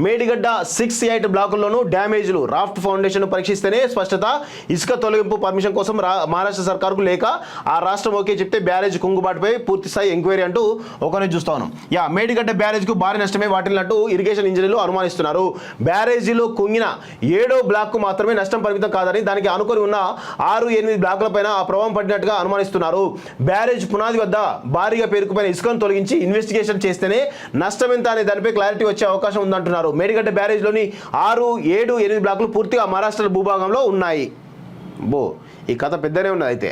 Medigadda 6, 8 బ్లాకుల్లోనూ డ్యామేజ్లు raft foundation పరీక్షిస్తేనే స్పష్టత. ఇసుక తొలగింపు పర్మిషన్ కోసం మహారాష్ట్ర సర్కారుకు లేక ఆ రాష్ట్రం ఓకే చెప్తే బ్యారేజ్ కుంగుబాటుపై పూర్తి స్థాయి ఎంక్వైరీ అంటూ ఒకరిని చూస్తా ఉన్నాం. మేడిగడ్డ బ్యారేజ్కు భారీ నష్టమే వాటిల్లినట్టు ఇరిగేషన్ ఇంజనీర్లు అనుమానిస్తున్నారు. బ్యారేజీలో కుంగిన 7వ బ్లాక్కు మాత్రమే నష్టం పరిమితం కాదని దానికి అనుకుని ఉన్న 6, 8 బ్లాకులపైన ఆ ప్రభావం పడినట్టుగా అనుమానిస్తున్నారు. బ్యారేజ్ పునాది వద్ద భారీగా పేరుకుపోయిన ఇసుకను తొలగించి ఇన్వెస్టిగేషన్ చేస్తేనే నష్టం ఎంత అనే దానిపై క్లారిటీ వచ్చే అవకాశం ఉందంటున్నారు. మేడిగడ్డ బ్యారేజ్లోని 6, 7, 8 బ్లాకులు పూర్తిగా మహారాష్ట్ర భూభాగంలో ఉన్నాయి. ఈ కథ పెద్దనే ఉన్నది.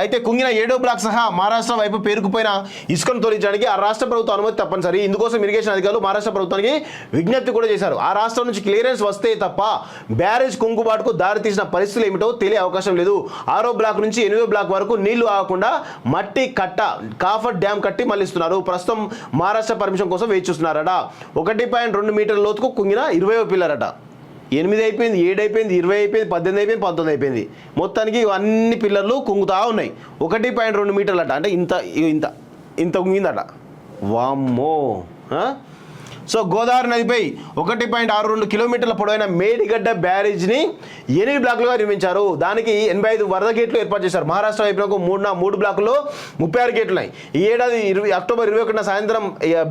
అయితే కుంగిన 7వ బ్లాక్ సహా మహారాష్ట్ర వైపు పేరుకుపోయిన ఇసుకను తొలగించడానికి ఆ రాష్ట్ర ప్రభుత్వం అనుమతి తప్పనిసరి. ఇందుకోసం ఇరిగేషన్ అధికారులు మహారాష్ట్ర ప్రభుత్వానికి విజ్ఞప్తి కూడా చేశారు. ఆ రాష్ట్రం నుంచి క్లియరెన్స్ వస్తే తప్ప బ్యారేజ్ కుంగుబాటుకు దారితీసిన పరిస్థితులు ఏమిటో తెలియ అవకాశం లేదు. 6వ బ్లాక్ నుంచి 8వ బ్లాక్ వరకు నీళ్లు ఆగకుండా మట్టి కట్ట కాఫర్ డ్యామ్ కట్టి మళ్లిస్తున్నారు. ప్రస్తుతం మహారాష్ట్ర పర్మిషన్ కోసం వేచి చూస్తున్నారట. 1.2 మీటర్ల లోతుకు కుంగిన 20వ పిల్లరట. 8 అయిపోయింది, 7 అయిపోయింది, 20 అయిపోయింది, 18 అయిపోయింది, 19 అయిపోయింది. మొత్తానికి అన్ని పిల్లర్లు కుంగుతా ఉన్నాయి. 1.2 మీటర్లట, అంటే ఇంత ఇంత ఇంత కుంగిందట. వామ్మో. సో గోదావరి నదిపై 1.62 కిలోమీటర్ల పొడవైన మేడిగడ్డ బ్యారేజ్ని 8 బ్లాకులుగా నిర్మించారు. దానికి 85 వరద గేట్లు ఏర్పాటు చేశారు. మహారాష్ట్ర వైపునకు 3 బ్లాకుల్లో 36 గేట్లు ఉన్నాయి. ఈ ఏడాది అక్టోబర్ 21న సాయంత్రం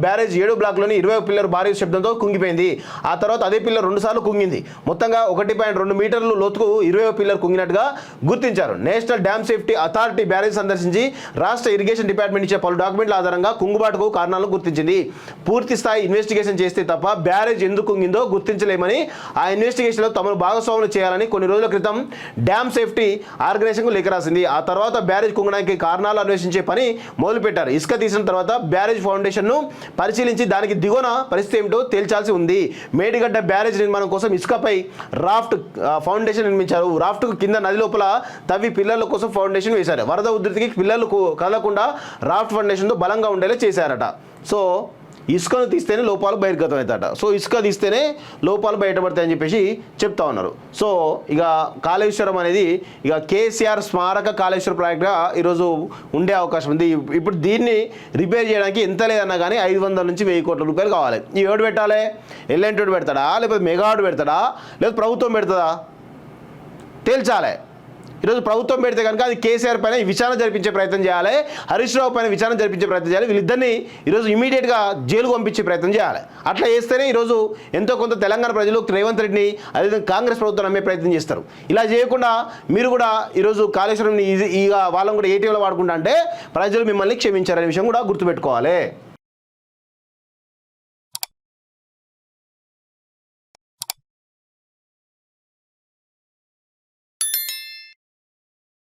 బ్యారేజ్ 7వ బ్లాక్లోని 20వ పిల్లర్ భారీ శబ్దంతో కుంగిపోయింది. ఆ తర్వాత అదే పిల్లర్ 2 సార్లు కుంగింది. మొత్తంగా 1.2 మీటర్లు లోతుకు 20వ పిల్లర్ కుంగినట్టుగా గుర్తించారు. National dam safety authority barrage సందర్శించి రాష్ట్ర ఇరిగేషన్ డిపార్ట్మెంట్ ఇచ్చే పలు డాక్యుమెంట్ల ఆధారంగా కుంగుబాటుకు కారణాలను గుర్తించింది. పూర్తి స్థాయి ఇన్వెస్టిగేషన్ చేస్తే తప్ప బ్యారేజ్ ఎందుకు కుంగిందో గుర్తించలేమని, ఆ ఇన్వెస్టిగేషన్లో తమను భాగస్వాములు చేయాలని కొన్ని రోజుల క్రితం డ్యామ్ సేఫ్టీ ఆర్గనైజేషన్కు లేఖ రాసింది. ఆ తర్వాత బ్యారేజ్ కుంగడానికి కారణాలు అన్వేషించే పని మొదలుపెట్టారు. ఇసుక తీసిన తర్వాత బ్యారేజ్ ఫౌండేషన్ను పరిశీలించి దానికి దిగువన పరిస్థితి ఏమిటో తేల్చాల్సి ఉంది. మేడిగడ్డ బ్యారేజ్ నిర్మాణం కోసం ఇసుకపై రాఫ్ట్ ఫౌండేషన్ నిర్మించారు. రాఫ్ట్ కింద నది లోపల తవ్వి పిల్లర్ల కోసం ఫౌండేషన్ వేశారు. వరద ఉధృతికి పిల్లర్లు కదలకుండా రాఫ్ట్ ఫౌండేషన్తో బలంగా ఉండేలా చేశారట. సో ఇసుకను తీస్తేనే లోపాలు బహిర్గతం అవుతాట. సో ఇసుక తీస్తేనే లోపాలు బయటపడతాయని చెప్పేసి చెప్తా ఉన్నారు. సో ఇక కాళేశ్వరం అనేది ఇక కేసీఆర్ స్మారక కాళేశ్వర ప్రాజెక్ట్గా ఈరోజు ఉండే అవకాశం ఉంది. ఇప్పుడు దీన్ని రిపేర్ చేయడానికి ఎంత లేదన్నా కానీ 500 నుంచి 1000 కోట్ల రూపాయలు కావాలి. ఈ ఎవడు పెట్టాలి? ఎల్ఎన్టీ పెడతాడా, లేకపోతే మెగాడు పెడతాడా, లేకపోతే ప్రభుత్వం పెడతాడా తేల్చాలి. ఈరోజు ప్రభుత్వం పెడితే కనుక అది కేసీఆర్ పైన విచారణ జరిపించే ప్రయత్నం చేయాలి, హరీష్ రావు పైన విచారణ జరిపించే ప్రయత్నం చేయాలి. వీళ్ళిద్దరిని ఈరోజు ఇమీడియట్గా జైలుకు పంపించే ప్రయత్నం చేయాలి. అట్లా చేస్తేనే ఈరోజు ఎంతో కొంత తెలంగాణ ప్రజలు రేవంత్ రెడ్డిని అదేవిధంగా కాంగ్రెస్ ప్రభుత్వం నమ్మే ప్రయత్నం చేస్తారు. ఇలా చేయకుండా మీరు కూడా ఈరోజు కాళేశ్వరంని ఇక వాళ్ళని కూడా ఏటీఎంలో వాడుకుంటా అంటే ప్రజలు మిమ్మల్ని క్షమించారనే విషయం కూడా గుర్తుపెట్టుకోవాలి.